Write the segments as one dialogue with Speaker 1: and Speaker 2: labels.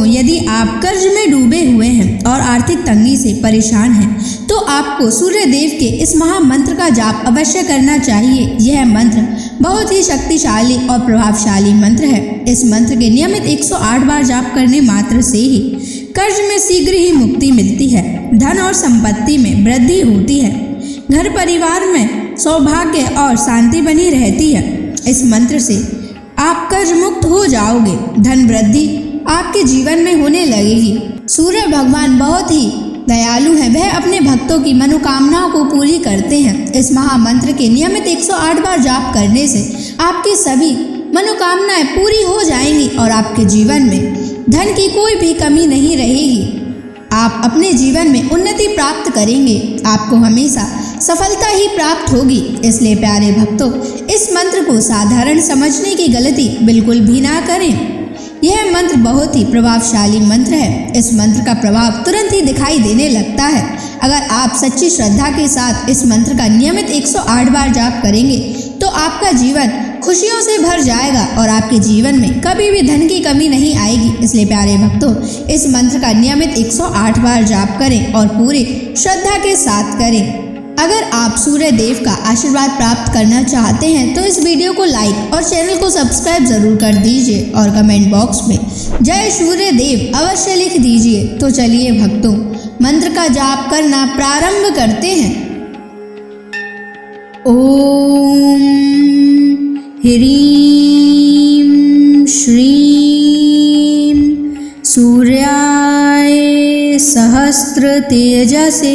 Speaker 1: भक्तों, यदि आप कर्ज में डूबे हुए हैं और आर्थिक तंगी से परेशान हैं, तो आपको सूर्य देव के इस महामंत्र का जाप अवश्य करना चाहिए। यह मंत्र बहुत ही शक्तिशाली और प्रभावशाली मंत्र है। इस मंत्र के नियमित 108 बार जाप करने मात्र से ही कर्ज में शीघ्र ही मुक्ति मिलती है, धन और संपत्ति में वृद्धि होती है, घर परिवार में सौभाग्य और शांति बनी रहती है। इस मंत्र से आप कर्ज मुक्त हो जाओगे, धन वृद्धि आपके जीवन में होने लगेगी। सूर्य भगवान बहुत ही दयालु हैं, वह अपने भक्तों की मनोकामनाओं को पूरी करते हैं। इस महामंत्र के नियमित 108 बार जाप करने से आपकी सभी मनोकामनाएं पूरी हो जाएंगी और आपके जीवन में धन की कोई भी कमी नहीं रहेगी। आप अपने जीवन में उन्नति प्राप्त करेंगे, आपको हमेशा सफलता ही प्राप्त होगी। इसलिए प्यारे भक्तों, इस मंत्र को साधारण समझने की गलती बिल्कुल भी ना करें। यह मंत्र बहुत ही प्रभावशाली मंत्र है। इस मंत्र का प्रभाव तुरंत ही दिखाई देने लगता है। अगर आप सच्ची श्रद्धा के साथ इस मंत्र का नियमित 108 बार जाप करेंगे तो आपका जीवन खुशियों से भर जाएगा और आपके जीवन में कभी भी धन की कमी नहीं आएगी। इसलिए प्यारे भक्तों, इस मंत्र का नियमित 108 बार जाप करें और पूरी श्रद्धा के साथ करें। अगर आप सूर्य देव का आशीर्वाद प्राप्त करना चाहते हैं तो इस वीडियो को लाइक और चैनल को सब्सक्राइब जरूर कर दीजिए और कमेंट बॉक्स में जय सूर्य देव अवश्य लिख दीजिए। तो चलिए भक्तों, मंत्र का जाप करना प्रारंभ करते हैं। ओम ह्रीं श्रीं सूर्याय सहस्र तेजसे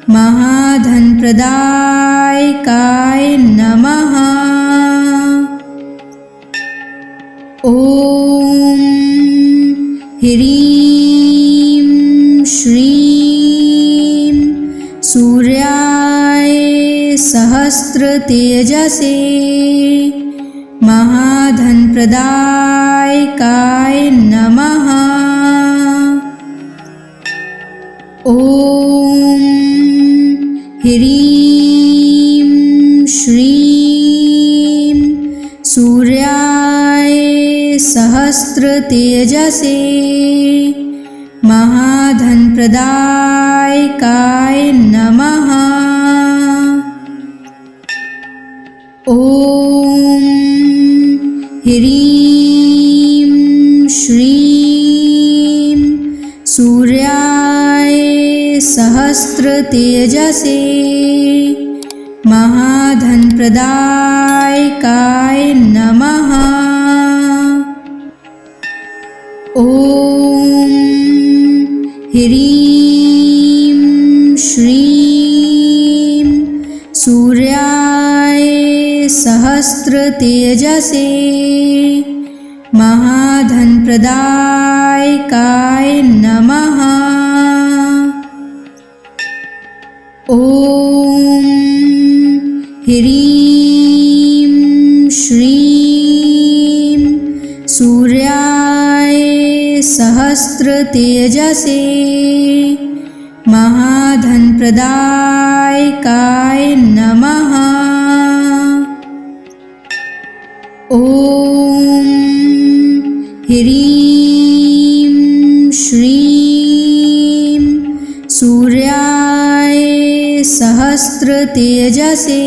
Speaker 1: महाधन प्रदायकाय नमः। ओम ह्रीं श्रीं सूर्याय सहस्र तेजसे महाधन प्रदायकाय नमः। ओम ह्रीं श्रीं सूर्याय सहस्र तेजसे महाधन प्रदायकाय नमः। ओम ह्रीं श्रीं सूर्याय सहस्र तेजसे महाधन प्रदायकाय नमः। ओम ह्रीं श्रीं सूर्याय सहस्र तेजसे महाधन प्रदायकाय नमः। ओम ह्रीं श्रीं सूर्याय सहस्र तेजसे महाधन प्रदायकाय नमः। ओम ह्रीं श्रीं सूर्याय सहस्र तेजसे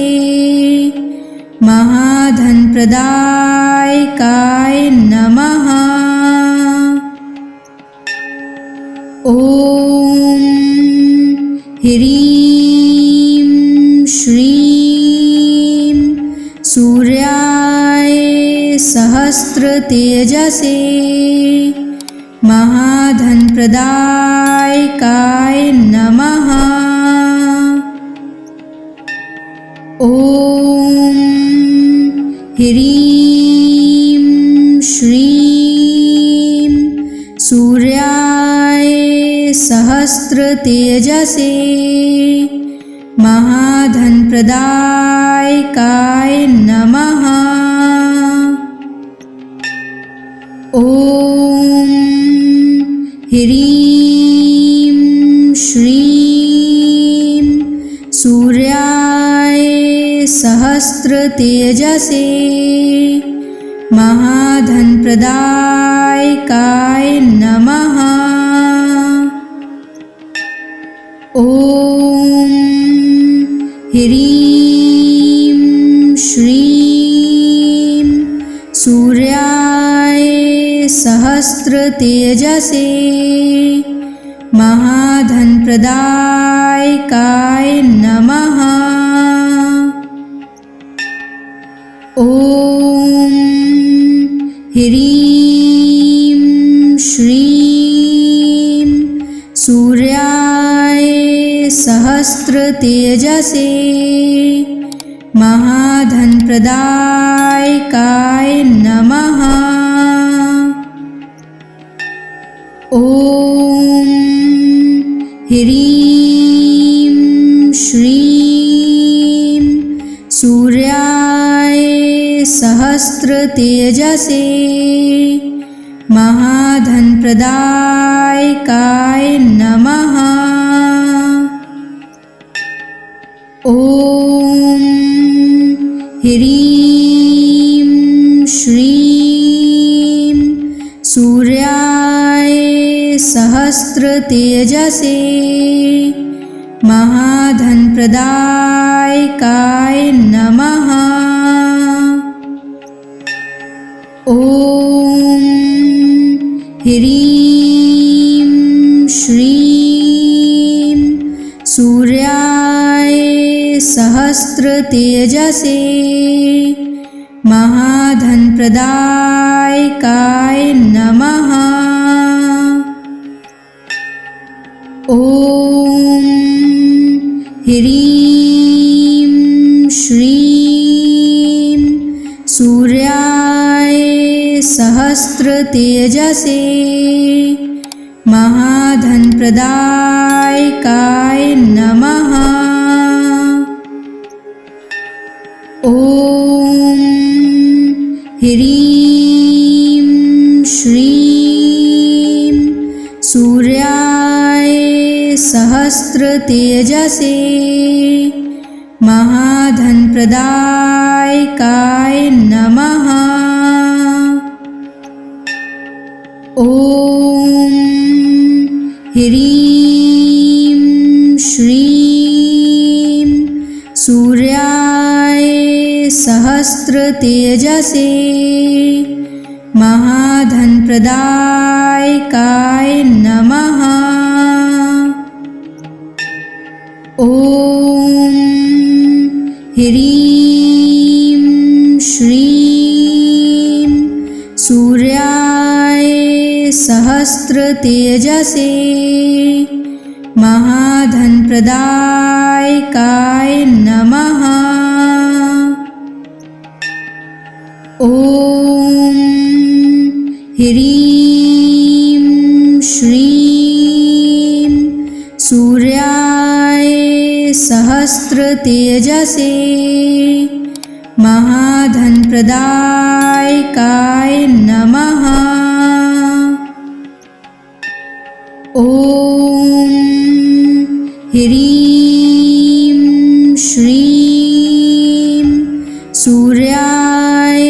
Speaker 1: महाधन प्रदायकाय नमः। ओम ह्रीं श्रीं सूर्याय सहस्र तेजसे महाधन प्रदायकाय नमः। ओम ह्रीं श्रीं सूर्याय सहस्र तेजसे महाधन प्रदायकाय नमः। ओम ह्रीं श्रीं सूर्याय सहस्र तेजसे महाधनप्रदायकाय नमः। ॐ ह्रीं श्रीं सूर्याय सहस्रतेजसे महाधनप्रदायकाय नमः। ॐ ह्रीं श्रीं सूर्याय सहस्रतेजसे महाधनप्रदायकाय नमः। ॐ ह्रीं श्रीं सूर्याय सहस्रतेजसे महाधनप्रदायकाय नमः। ॐ ह्रीं श्रीं सूर्याय सहस्रतेजसे महाधनप्रदायकाय नमः। ॐ ह्रीं श्रीं सूर्याय सहस्रतेजसे महाधनप्रदायकाय नमः। ॐ ह्रीं श्रीं सूर्याय सहस्रतेजसे महाधनप्रदायकाय नमः। ॐ ह्रीं श्रीं सूर्याय सहस्रतेजसे महाधनप्रदायकाय नमः। ॐ ह्रीं श्रीं सूर्याय सहस्रतेजसे महाधनप्रदायकाय नमः। ॐ ह्रीं श्रीं सूर्याय सहस्रतेजसे महाधनप्रदायकाय नमः। ॐ ह्रीं श्रीं सूर्याय सहस्रतेजसे महाधनप्रदायकाय नमः। ॐ ह्रीं श्रीं सूर्याय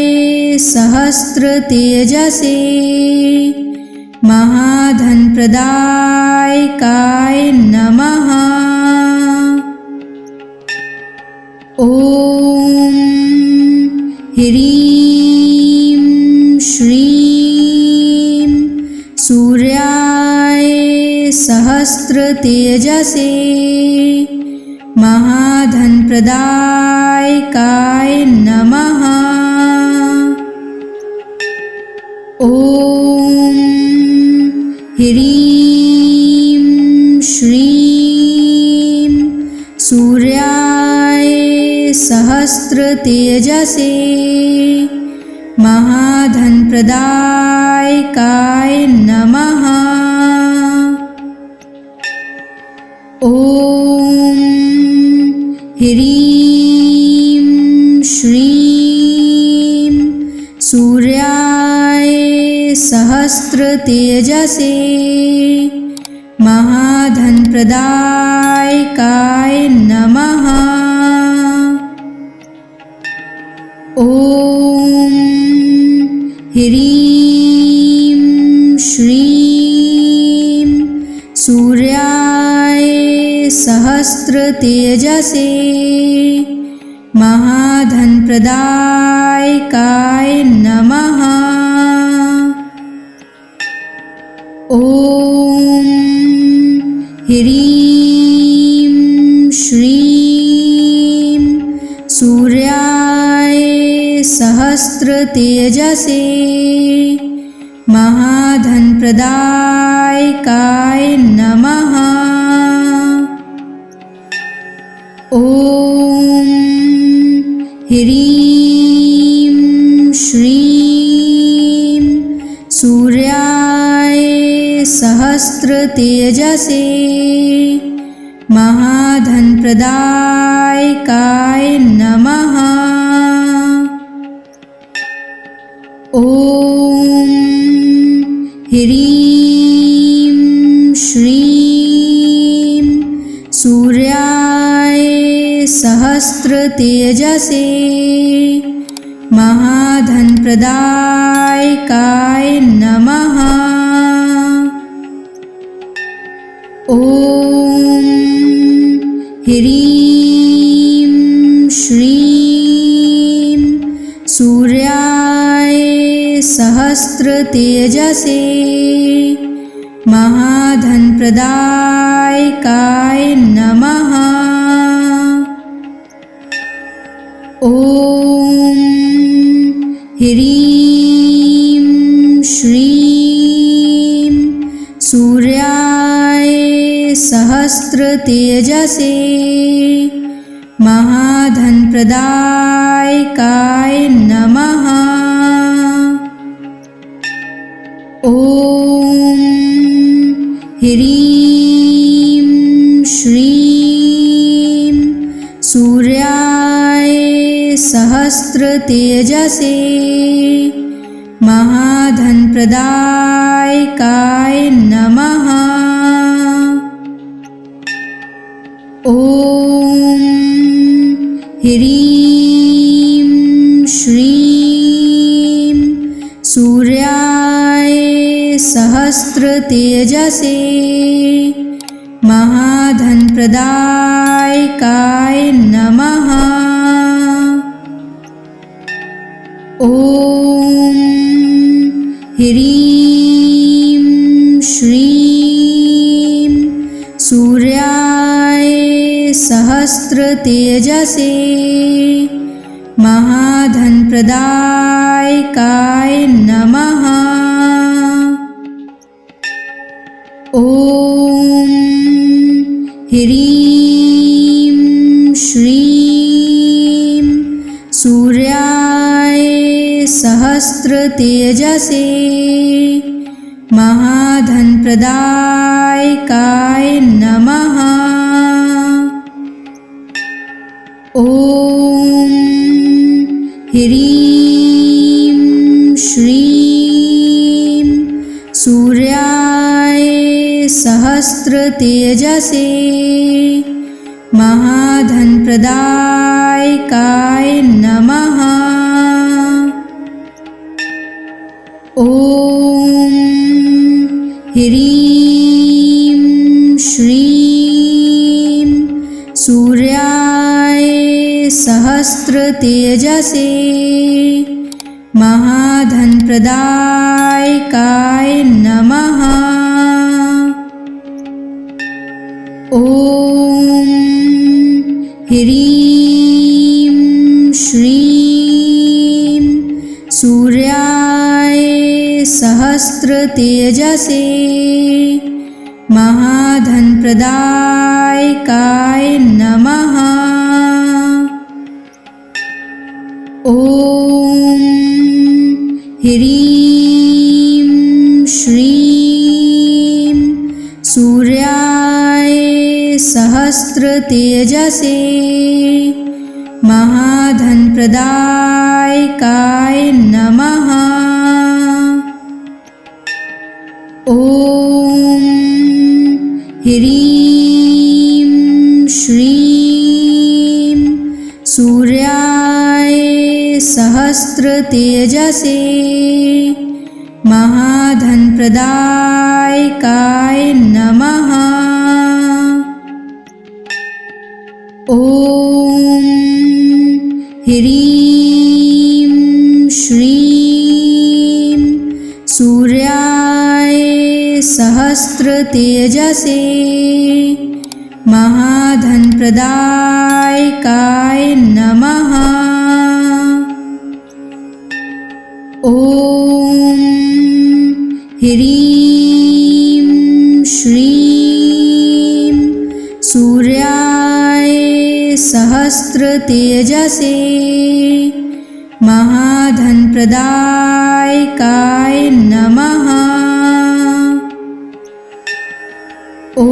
Speaker 1: सहस्रतेजसे महाधनप्रदायकाय नमः। ॐ ह्रीं श्रीं सूर्याय सहस्रतेजसे महाधनप्रदायकाय नमः। ॐ ह्रीं श्रीं सूर्याय सहस्रतेजसे महाधनप्रदायकाय नमः। ॐ ह्रीं श्रीं सूर्याय सहस्रतेजसे महाधनप्रदायकाय नमः। ॐ ह्रीं श्रीं सूर्याय सहस्रतेजसे महाधनप्रदायकाय नमः। ॐ ह्रीं श्रीं सूर्याय सहस्रतेजसे महाधनप्रदायकाय नमः। ॐ ह्रीं श्रीं सूर्याय सहस्रतेजसे महाधनप्रदायकाय नमः। ॐ ह्रीं श्रीं सूर्याय सहस्रतेजसे महाधनप्रदायकाय नमः। ॐ ह्रीं श्रीं सूर्याय सहस्रतेजसे महाधनप्रदायकाय नमः। ॐ ह्रीं श्रीं सूर्याय सहस्रतेजसे महाधनप्रदायकाय नमः। ॐ ह्रीं श्रीं सूर्याय सहस्रतेजसे महाधनप्रदायकाय नमः। ॐ ह्रीं श्रीं सूर्याय सहस्रतेजसे महाधनप्रदायकाय नमः। ॐ ह्रीं श्रीं सूर्याय सहस्रतेजसे महाधनप्रदायकाय नमः। ॐ ह्रीं श्रीं सूर्याय सहस्रतेजसे महाधनप्रदायकाय नमः। ॐ ह्रीं श्रीं सूर्याय सहस्रतेजसे महाधनप्रदायकाय नमः। ॐ ह्रीं श्रीं सूर्याय सहस्रतेजसे महाधनप्रदायकाय नमः। ॐ ह्रीं श्रीं सूर्याय सहस्रतेजसे महाधनप्रदायकाय नमः। ॐ ह्रीं श्रीं सूर्याय सहस्रतेजसे महाधनप्रदायकाय नमः। ॐ ह्रीं श्रीं सूर्याय सहस्रतेजसे महाधनप्रदायकाय नमः। ॐ ह्रीं श्रीं सूर्याय सहस्रतेजसे महाधनप्रदायकाय नमः। ॐ ह्रीं श्रीं सूर्याय सहस्रतेजसे महाधनप्रदायकाय नमः। ॐ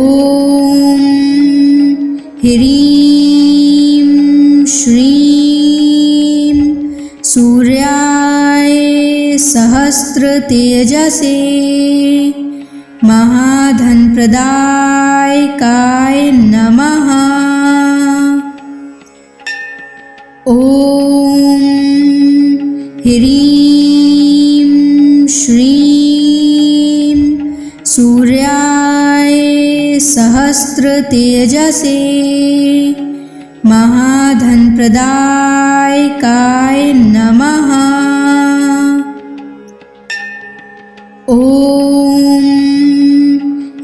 Speaker 1: ह्रीं श्रीं सूर्याय सहस्रतेजसे महाधनप्रदायकाय नमः। ॐ ह्रीं श्रीं सूर्याय सहस्रतेजसे महाधनप्रदायकाय नमः। ॐ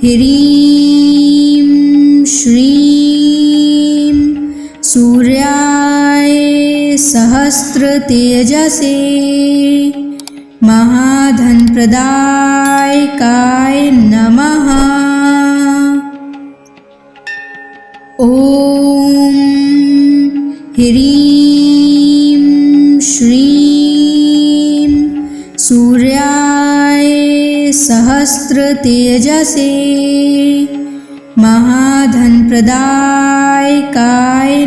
Speaker 1: ह्रीं श्रीं सूर्याय सहस्रतेजसे महाधनप्रदायकाय नमः। ॐ ह्रीं श्रीं सूर्याय सहस्रतेजसे महाधनप्रदायकाय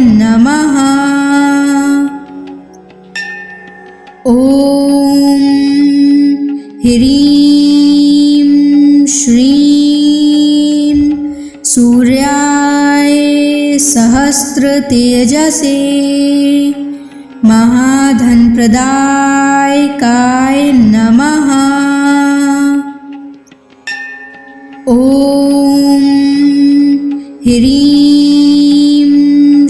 Speaker 1: नमः। ॐ ह्रीं श्रीं सूर्याय सहस्रतेजसे महाधनप्रदायकाय नमः। ॐ ह्रीं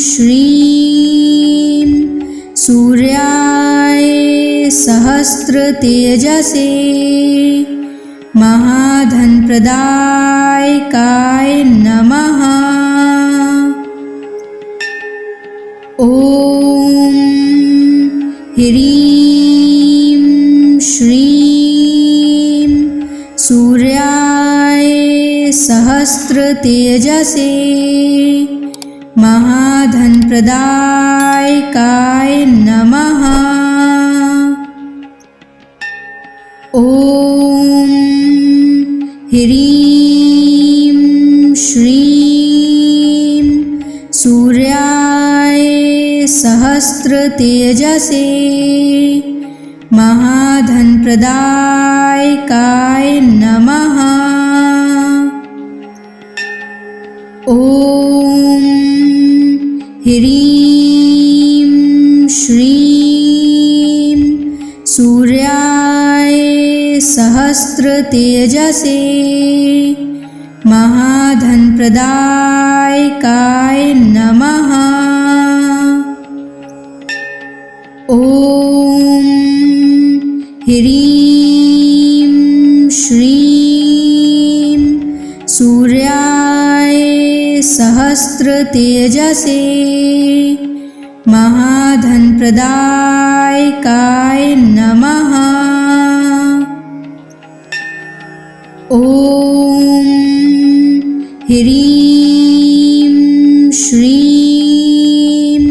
Speaker 1: श्रीं सूर्याय सहस्रतेजसे महाधनप्रदायकाय नमः। ॐ ह्रीं श्रीं सूर्याय सहस्रतेजसे महाधनप्रदायकाय नमः। ॐ ह्रीं श्रीं सूर्याय सहस्रतेजसे महाधनप्रदायकाय नमः। ॐ ह्रीं श्रीं सूर्याय सहस्रतेजसे महाधनप्रदायकाय नमः। ॐ ह्रीं श्रीं सूर्याय सहस्रतेजसे महाधनप्रदायकाय नमः। ॐ ह्रीं श्रीं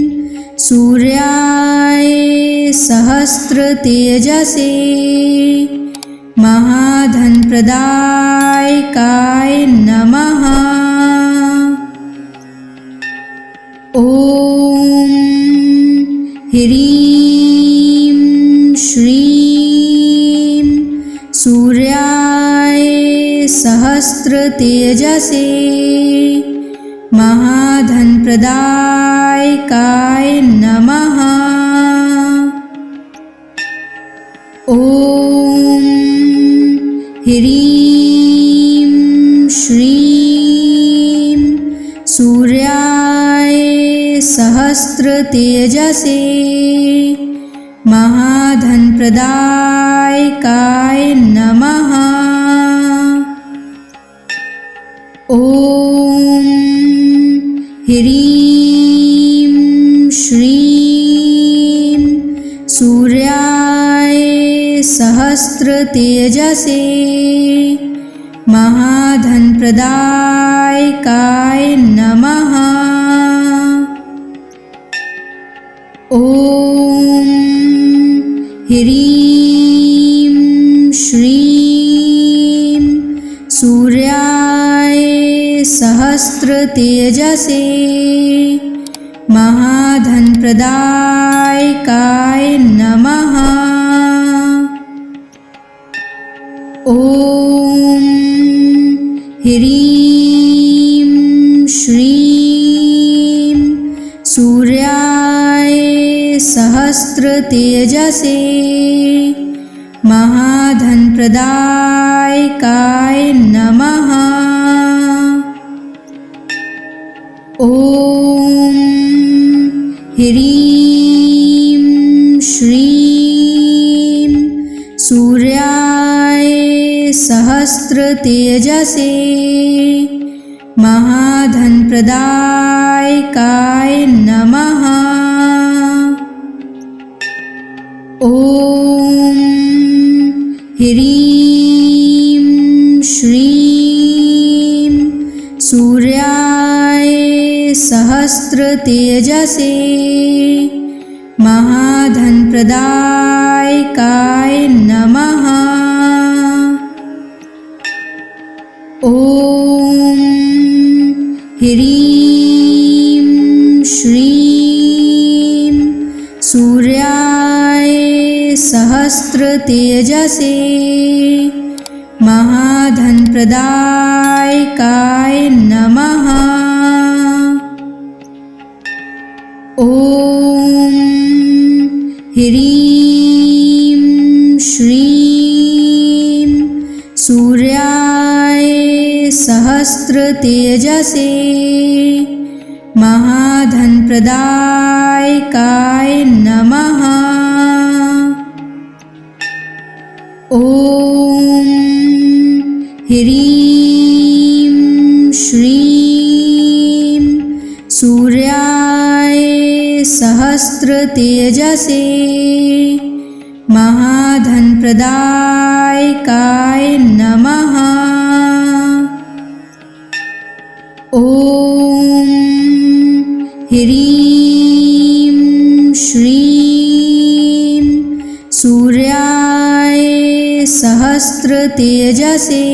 Speaker 1: सूर्याय सहस्रतेजसे महाधनप्रदायकाय नमः। ॐ ह्रीं श्रीं सूर्याय सहस्रतेजसे महाधनप्रदायकाय नमः। सहस्रतेजसे महाधनप्रदायकाय नमः। ॐ ह्रीं श्रीं सूर्याय सहस्रतेजसे महाधनप्रदायकाय नमः। ॐ ह्रीं श्रीं सूर्याय सहस्रतेजसे महाधनप्रदायकाय नमः। ॐ ह्रीं श्रीं सूर्याय सहस्रतेजसे महाधनप्रदायकाय नमः। ॐ ह्रीं श्रीं सूर्याय सहस्रतेजसे महाधनप्रदायकाय नमः। ॐ ह्रीं श्रीं सूर्याय सहस्रतेजसे महाधनप्रदायकाय नमः। ॐ ह्रीं श्रीं सूर्याय सहस्रतेजसे महाधनप्रदायकाय नमः। ॐ ह्रीं श्रीं सूर्याय सहस्रतेजसे महाधनप्रदायकाय नमः। ॐ ह्रीं श्रीं सूर्याय सहस्रतेजसे महाधनप्रदायकाय नमः। ॐ ह्रीं श्रीं सूर्याय सहस्रतेजसे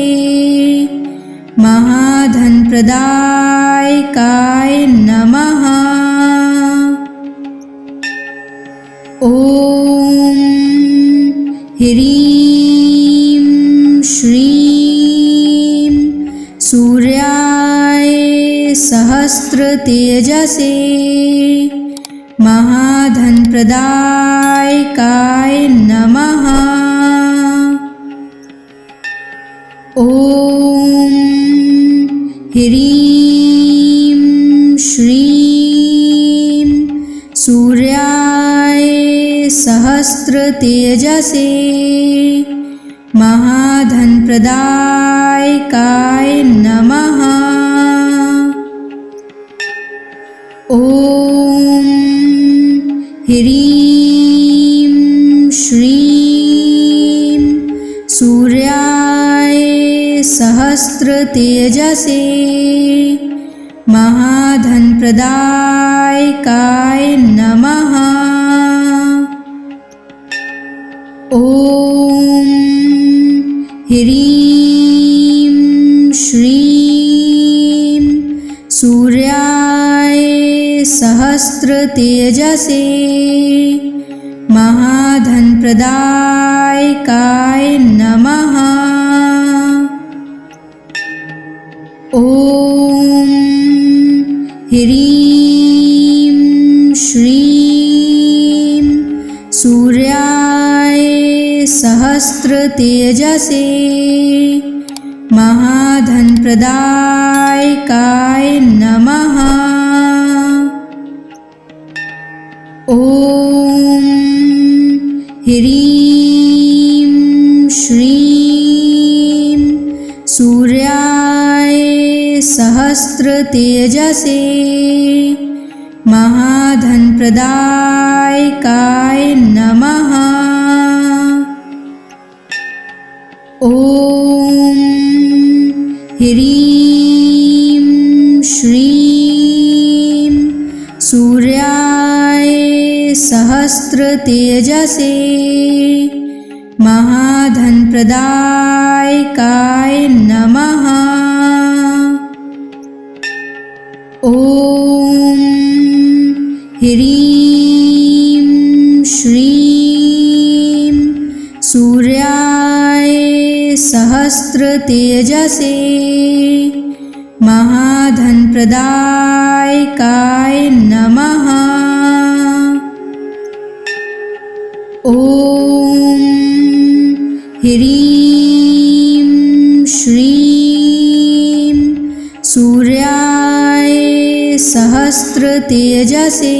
Speaker 1: महाधनप्रदायकाय नमः। ॐ ह्रीं श्रीं सूर्याय सहस्रतेजसे महाधनप्रदायकाय नमः। ॐ ह्रीं श्रीं सूर्याय सहस्रतेजसे महाधनप्रदायकाय नमः। ॐ ह्रीं श्रीं सूर्याय सहस्रतेजसे महाधनप्रदायकाय नमः। ॐ ह्रीं श्रीं सूर्याय सहस्रतेजसे महाधनप्रदायकाय नमः। ॐ ह्रीं श्रीं सूर्याय सहस्रतेजसे महाधनप्रदायकाय नमः। ॐ ह्रीं श्रीं सूर्याय सहस्रतेजसे महाधनप्रदायकाय नमः। ॐ ह्रीं श्रीं सूर्याय सहस्रतेजसे महाधनप्रदायकाय नमः। ॐ ह्रीं श्रीं सूर्याय सहस्रतेजसे महाधनप्रदायकाय नमः। ॐ ह्रीं श्रीं सूर्याय सहस्रतेजसे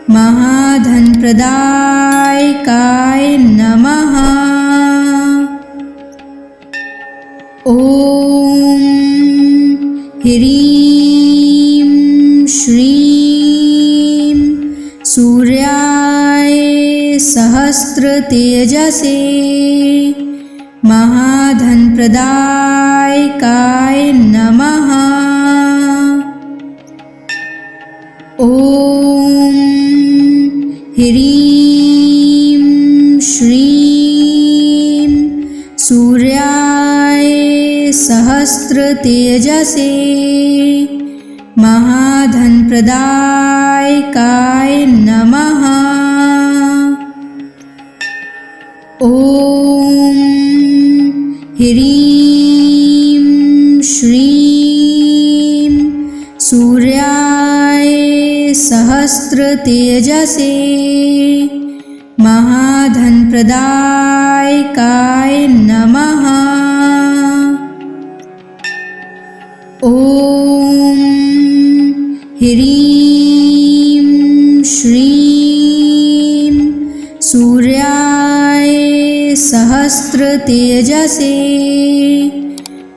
Speaker 1: महाधनप्रदायकाय नमः। ॐ ह्रीं श्रीं सूर्याय सहस्रतेजसे महाधनप्रदायकाय नमः। ॐ ह्रीं श्रीं सूर्याय सहस्रतेजसे महाधनप्रदायकाय नमः। ॐ ह्रीं श्रीं सूर्याय सहस्रतेजसे महाधनप्रदायकाय नमः। ॐ ह्रीं श्रीं सूर्याय सहस्रतेजसे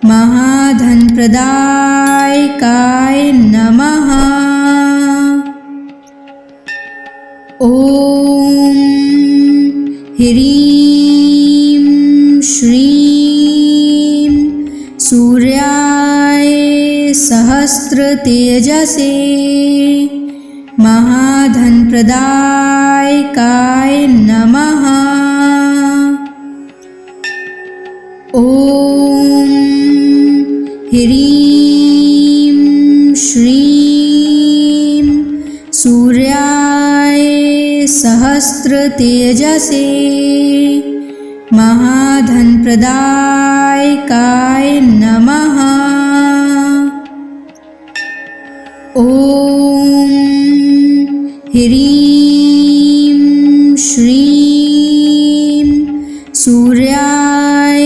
Speaker 1: महाधनप्रदायकाय नमः। ॐ ह्रीं श्रीं सूर्याय सहस्रतेजसे महाधनप्रदायकाय नमः। ॐ ह्रीं श्रीं सूर्याय सहस्रतेजसे महाधनप्रदायकाय नमः। ॐ ह्रीं श्रीं सूर्याय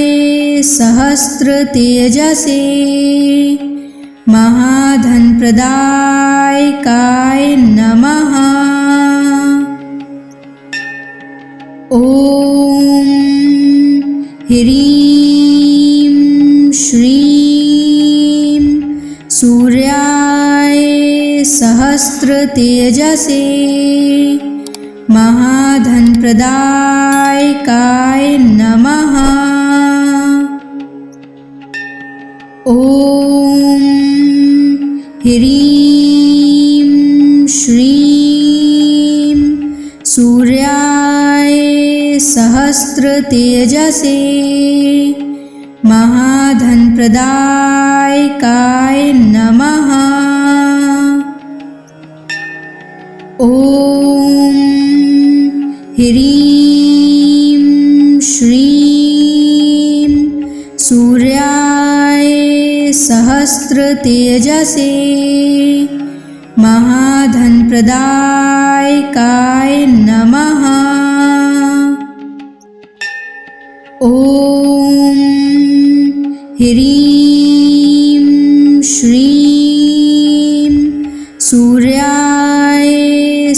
Speaker 1: सहस्रतेजसे महाधनप्रदायकाय नमः। ॐ ह्रीं श्रीं सूर्याय सहस्रतेजसे महाधनप्रदायकाय नमः। ॐ ह्रीं श्रीं सूर्याय सहस्रतेजसे महाधनप्रदायकाय नमः। ॐ ह्रीं श्रीं सूर्याय सहस्रतेजसे महाधनप्रदायकाय नमः। ॐ ह्रीं श्रीं सूर्याय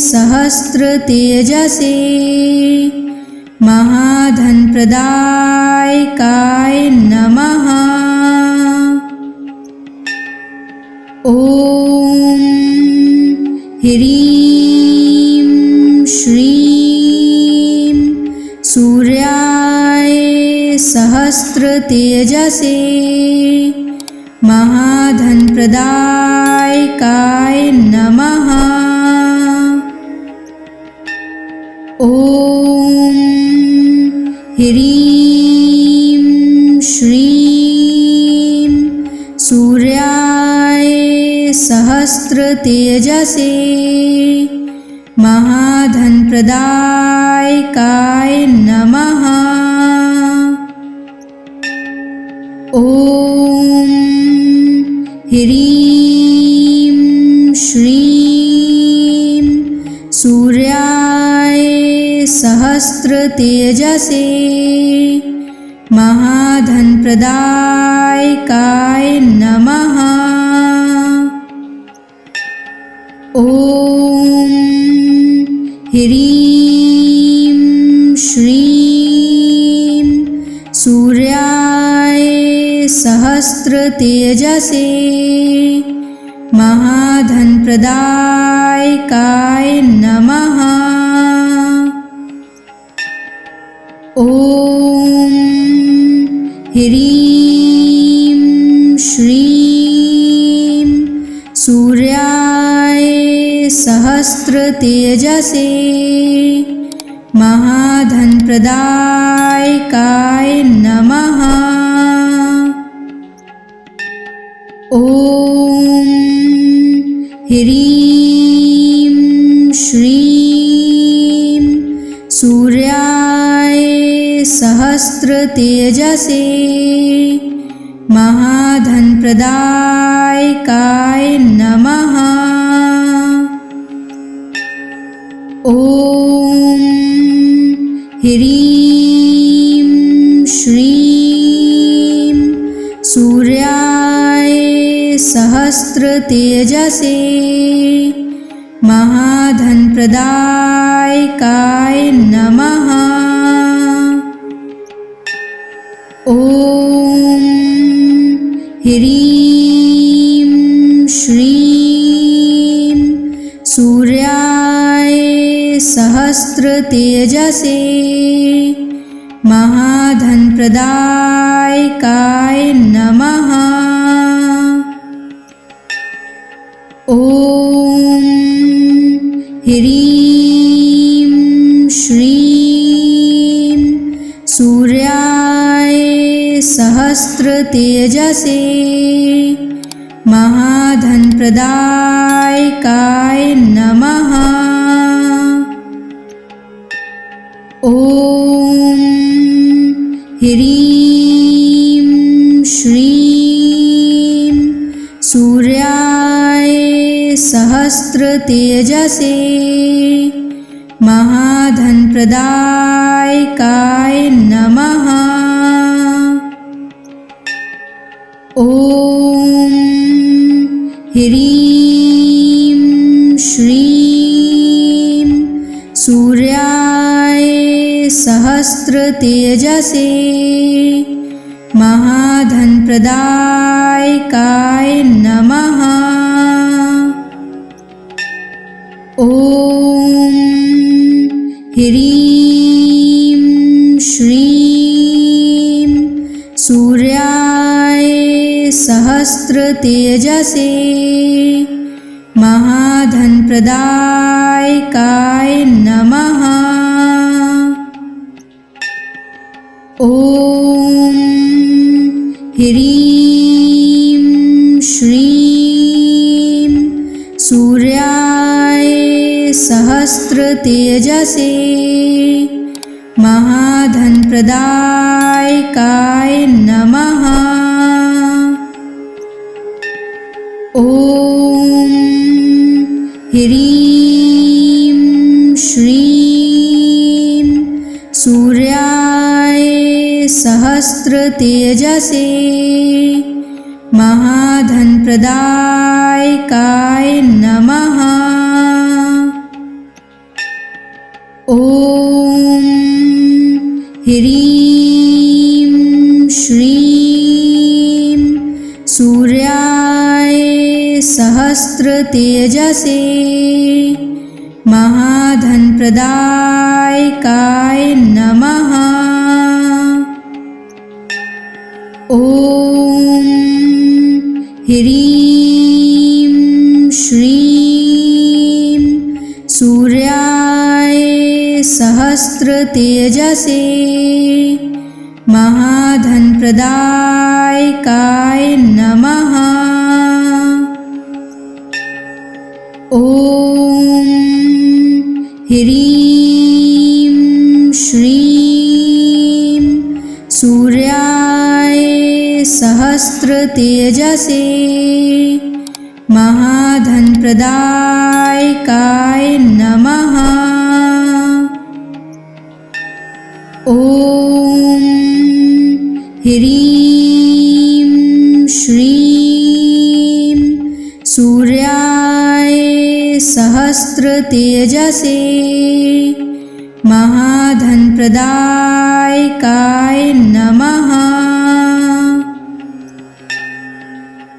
Speaker 1: सहस्रतेजसे महाधनप्रदायकाय नमः। ॐ ह्रीं श्रीं सूर्याय सहस्रतेजसे महाधनप्रदायकाय नमः। ॐ ह्रीं श्रीं सूर्याय सहस्रतेजसे महाधनप्रदायकाय नमः। ॐ ह्रीं श्रीं सूर्याय सहस्रतेजसे महाधनप्रदायकाय नमः। ॐ ह्रीं श्रीं सूर्याय सहस्रतेजसे महाधनप्रदायकाय नमः। ॐ ह्रीं श्रीं सूर्याय सहस्रतेजसे महाधनप्रदायकाय नमः। ॐ ह्रीं श्रीं सूर्याय सहस्रतेजसे महाधनप्रदायकाय नमः। ॐ ह्रीं श्रीं सूर्याय सहस्रतेजसे महाधनप्रदायकाय नमः। ॐ ह्रीं श्रीं सूर्याय सहस्रतेजसे महाधनप्रदायकाय नमः। ॐ ह्रीं श्रीं सूर्याय सहस्रतेजसे महाधनप्रदायकाय नमः। ॐ ह्रीं श्रीं सूर्याय सहस्रतेजसे महाधनप्रदायकाय नमः। ॐ ह्रीं श्रीं सूर्याय सहस्रतेजसे महाधनप्रदायकाय नमः। ॐ ह्रीं श्रीं सूर्याय सहस्रतेजसे महाधनप्रदायकाय नमः। ॐ ह्रीं श्रीं सूर्याय सहस्रतेजसे महाधनप्रदायकाय नमः। ॐ ह्रीं श्रीं सूर्याय सहस्रतेजसे महाधनप्रदायकाय नमः। ॐ ह्रीं श्रीं सूर्याय सहस्रतेजसे महाधनप्रदायकाय नमः। ॐ ह्रीं श्रीं सूर्याय सहस्रतेजसे महाधनप्रदायकाय नमः। ॐ ह्रीं श्रीं सूर्याय सहस्रतेजसे महाधनप्रदायकाय नमः। ॐ ह्रीं श्रीं सूर्याय सहस्रतेजसे महाधनप्रदायकाय नमः।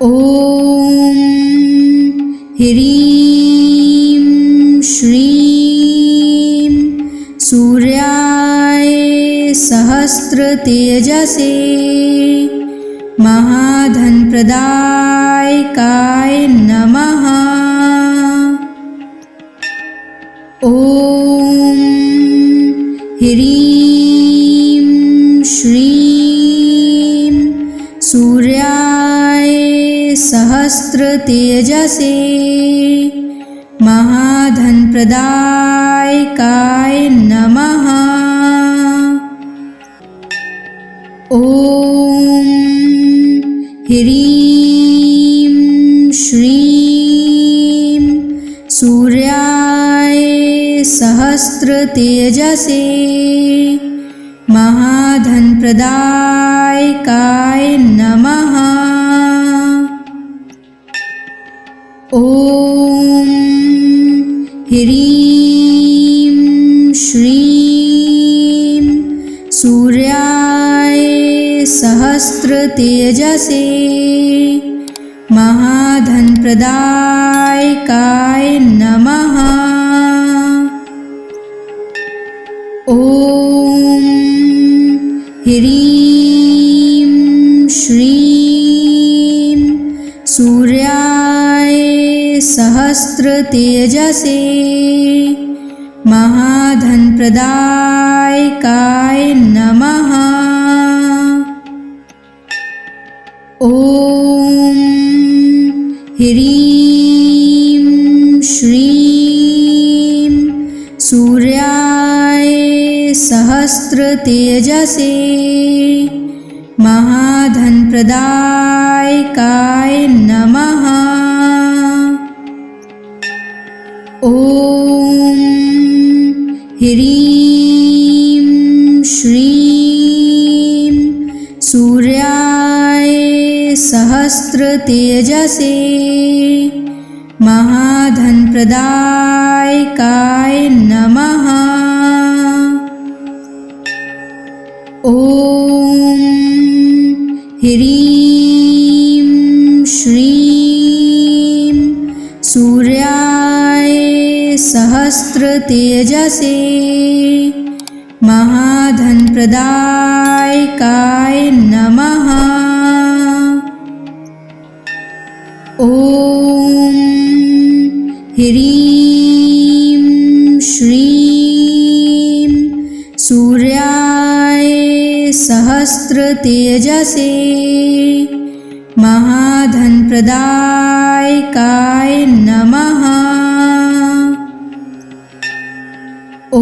Speaker 1: ॐ ह्रीं श्रीं सूर्याय सहस्रतेजसे महाधनप्रदायकाय नमः। ॐ ह्रीं श्रीं सूर्याय सहस्रतेजसे महाधनप्रदायकाय नमः। ॐ ह्रीं श्रीं सूर्याय सहस्रतेजसे महाधनप्रदायकाय नमः। ॐ ह्रीं श्रीं सूर्याय सहस्रतेजसे महाधनप्रदायकाय नमः। ॐ ह्रीं श्रीं सूर्याय सहस्रतेजसे महाधनप्रदायकाय नमः। ॐ ह्रीं श्रीं सूर्याय सहस्रतेजसे महाधनप्रदायकाय नमः। ॐ ह्रीं श्रीं सूर्याय सहस्रतेजसे महाधनप्रदायकाय नमः। ॐ ह्रीं श्रीं सूर्याय सहस्रतेजसे महाधनप्रदायकाय नमः। ॐ ह्रीं श्रीं सूर्याय सहस्रतेजसे महाधनप्रदायकाय नमः। ॐ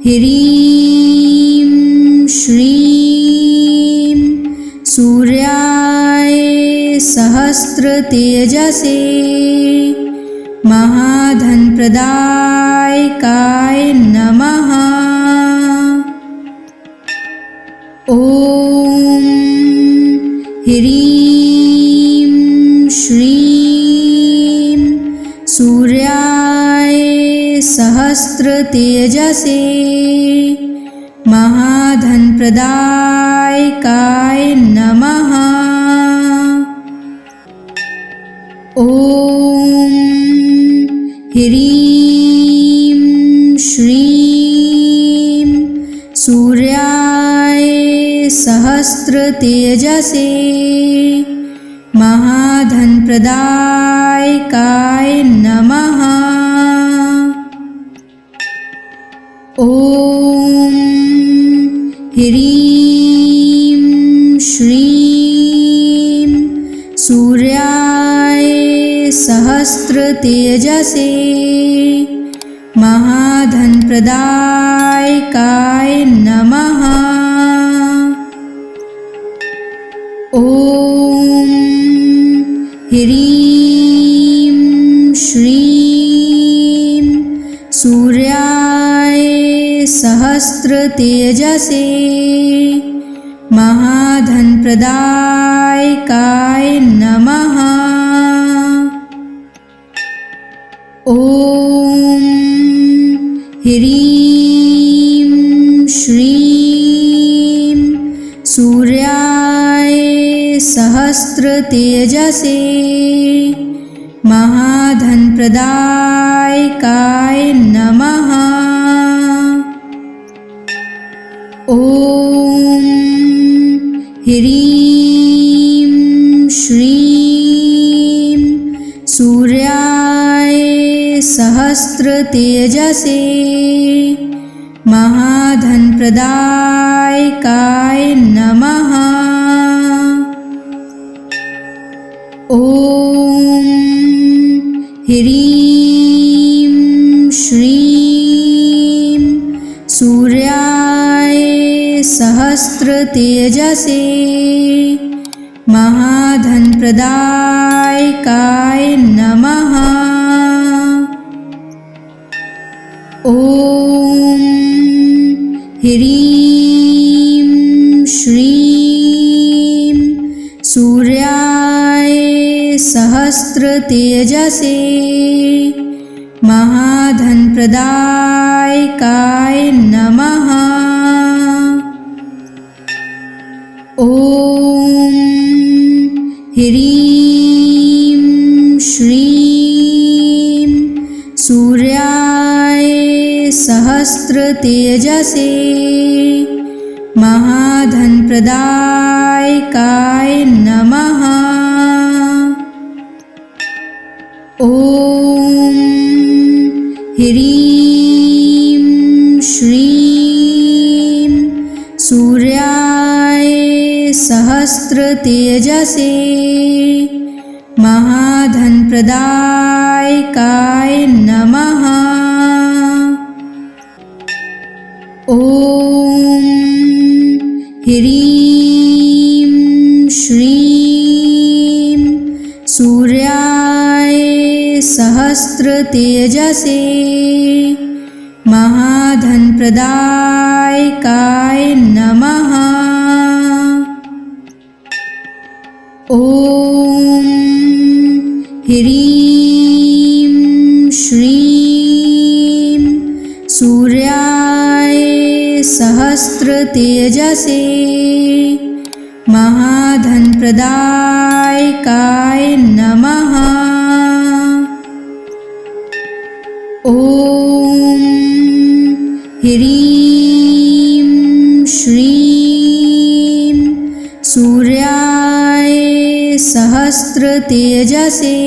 Speaker 1: ह्रीं श्रीं सूर्याय सहस्रतेजसे महाधनप्रदायकाय नमः। ॐ ह्रीं श्रीं सूर्याय सहस्रतेजसे महाधनप्रदायकाय नमः। ॐ ह्रीं श्रीं सूर्याय सहस्रतेजसे महाधनप्रदायकाय नमः। ॐ ह्रीं श्रीं सूर्याय सहस्रतेजसे महाधनप्रदायकाय नमः। ॐ ह्रीं श्रीं सूर्याय सहस्रतेजसे महाधनप्रदायकाय नमः। ॐ ह्रीं श्रीं सूर्याय सहस्रतेजसे महाधनप्रदायकाय नमः। ॐ ह्रीं श्रीं सूर्याय सहस्रतेजसे महाधनप्रदायकाय नमः। ॐ ह्रीं श्रीं सूर्याय सहस्रतेजसे महाधनप्रदायकाय नमः। ॐ ह्रीं श्रीं सूर्याय सहस्रतेजसे महाधनप्रदायकाय नमः। ॐ ह्रीं श्रीं सूर्याय सहस्रतेजसे महाधनप्रदायकाय नमः। ॐ ह्रीं श्रीं सूर्याय सहस्रतेजसे महाधनप्रदायकाय नमः। ॐ ह्रीं श्रीं सूर्याय सहस्रतेजसे महाधनप्रदायकाय नमः। ॐ ह्रीं श्रीं सूर्याय सहस्रतेजसे महाधनप्रदायकाय नमः। ॐ ह्रीं श्रीं सूर्याय सहस्रतेजसे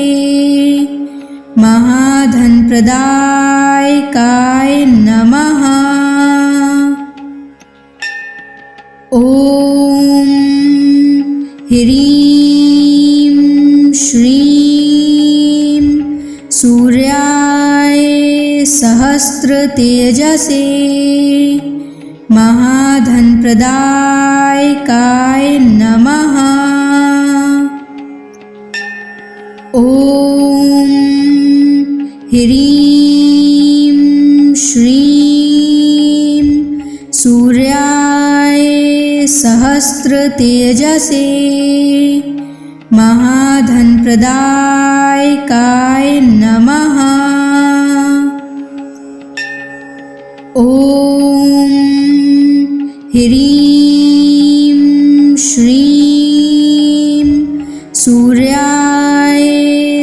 Speaker 1: महाधनप्रदायकाय नमः। ॐ ह्रीं श्रीं सूर्याय सहस्रतेजसे महाधनप्रदायकाय नमः। ॐ ह्रीं श्रीं सूर्याय सहस्रतेजसे महाधनप्रदायकाय नमः। ह्रीं श्रीं सूर्याय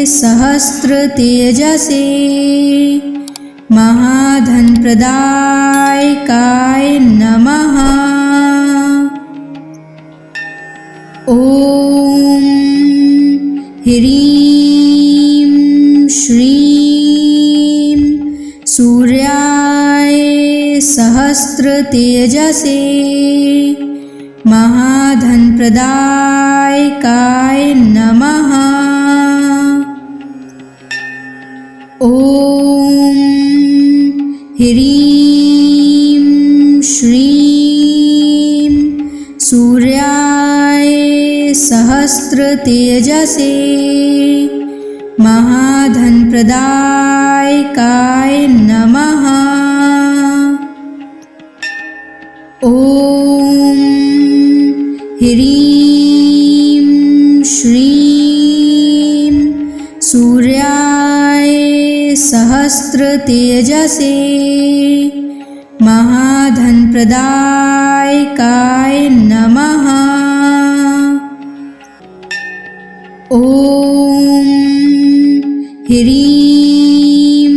Speaker 1: सहस्रतेजसे महाधनप्रदायकाय नमः। ॐ ह्रीं श्रीं सूर्याय सहस्रतेजसे महाधनप्रदायकाय नमः। ॐ ह्रीं श्रीं सूर्याय सहस्रतेजसे महाधनप्रदायकाय नमः। ॐ ह्रीं श्रीं सूर्याय सहस्रतेजसे महाधनप्रदायकाय नमः। ॐ ह्रीं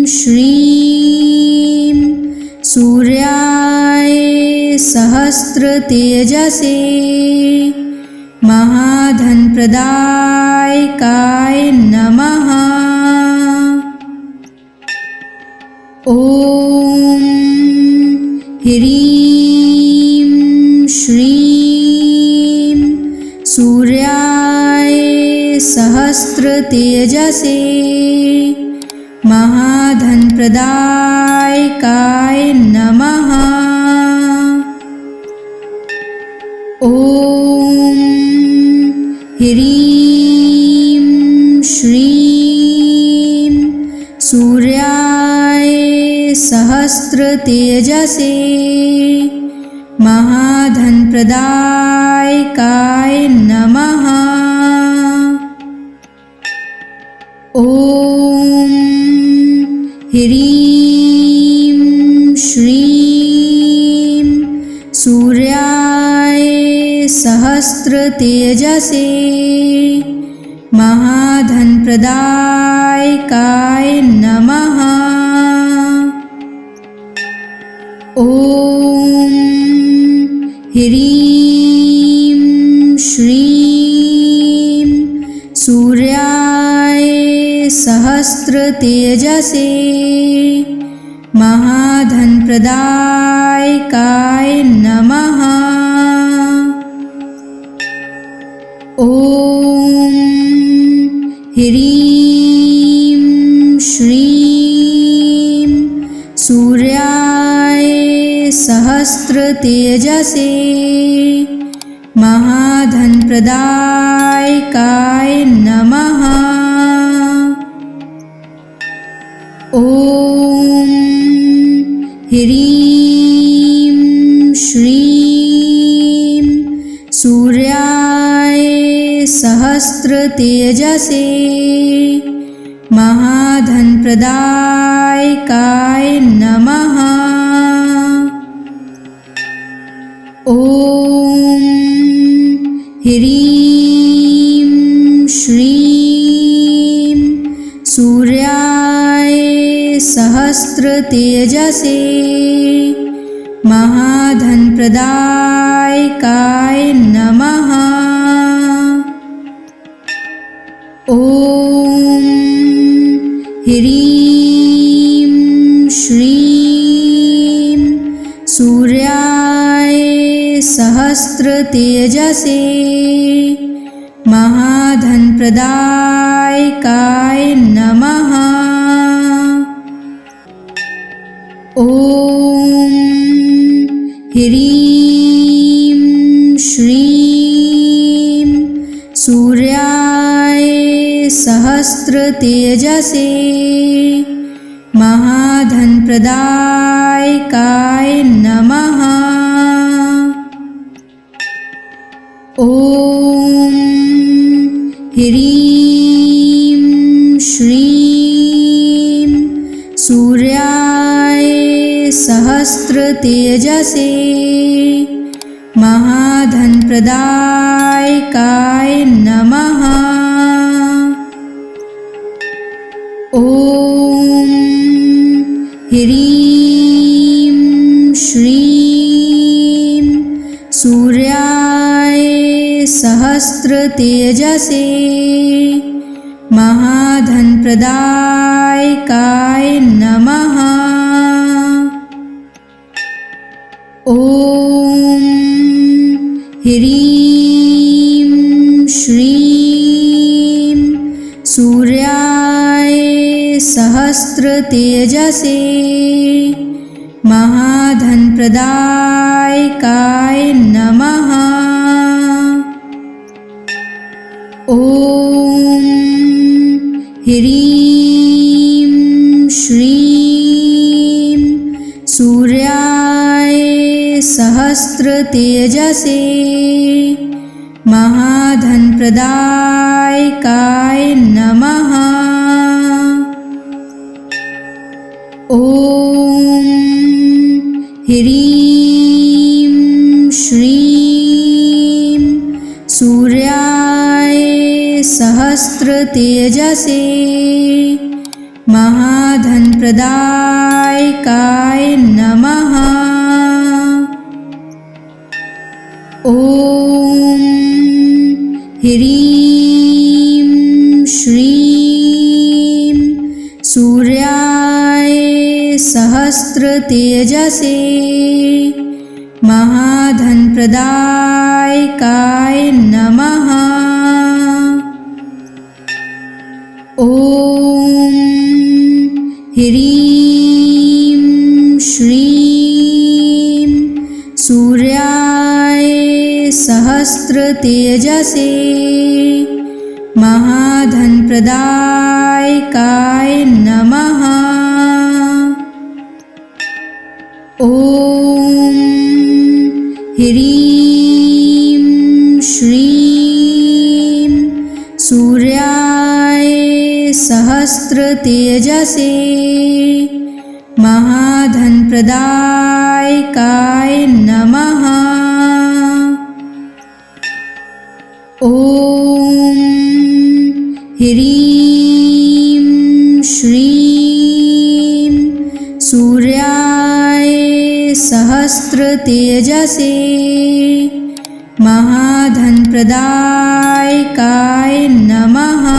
Speaker 1: श्रीं सूर्याय सहस्रतेजसे महाधनप्रदायकाय नमः। ॐ ह्रीं श्रीं सूर्याय सहस्रतेजसे महाधनप्रदायकाय नमः। ॐ ह्रीं श्रीं सूर्याय सहस्रतेजसे महाधनप्रदायकाय नमः। ॐ ह्रीं श्रीं सूर्याय सहस्रतेजसे महाधनप्रदायकाय नमः। ॐ ह्रीं श्रीं सूर्याय सहस्रतेजसे महाधनप्रदायकाय नमः। ॐ ह्रीं श्रीं सूर्याय सहस्रतेजसे महाधनप्रदायकाय नमः। ॐ ह्रीं श्रीं सूर्याय सहस्रतेजसे महाधनप्रदायकाय नमः। ॐ ह्रीं श्रीं सूर्याय सहस्रतेजसे महाधनप्रदायकाय नमः। ॐ ह्रीं श्रीं सूर्याय सहस्रतेजसे महाधनप्रदायकाय नमः। ॐ ह्रीं श्रीं सूर्याय सहस्रतेजसे महाधनप्रदायकाय नमः। ॐ ह्रीं श्रीं सूर्याय सहस्रतेजसे महाधनप्रदायकाय नमः। ॐ ह्रीं श्रीं सूर्याय सहस्रतेजसे महाधनप्रदायकाय नमः। ॐ ह्रीं श्रीं सूर्याय सहस्रतेजसे महाधनप्रदायकाय नमः। ॐ ह्रीं श्रीं सूर्याय सहस्रतेजसे महाधनप्रदायकाय नमः। ॐ ह्रीं श्रीं सूर्याय सहस्रतेजसे महाधनप्रदायकाय नमः। ॐ ह्रीं श्रीं सूर्याय सहस्रतेजसे महाधनप्रदायकाय नमः। ॐ ह्रीं श्रीं सूर्याय सहस्रतेजसे महाधनप्रदायकाय नमः। ॐ ह्रीं श्रीं सूर्याय सहस्रतेजसे महाधनप्रदायकाय नमः। ॐ ह्रीं श्रीं सूर्याय सहस्रतेजसे महाधनप्रदायकाय नमः।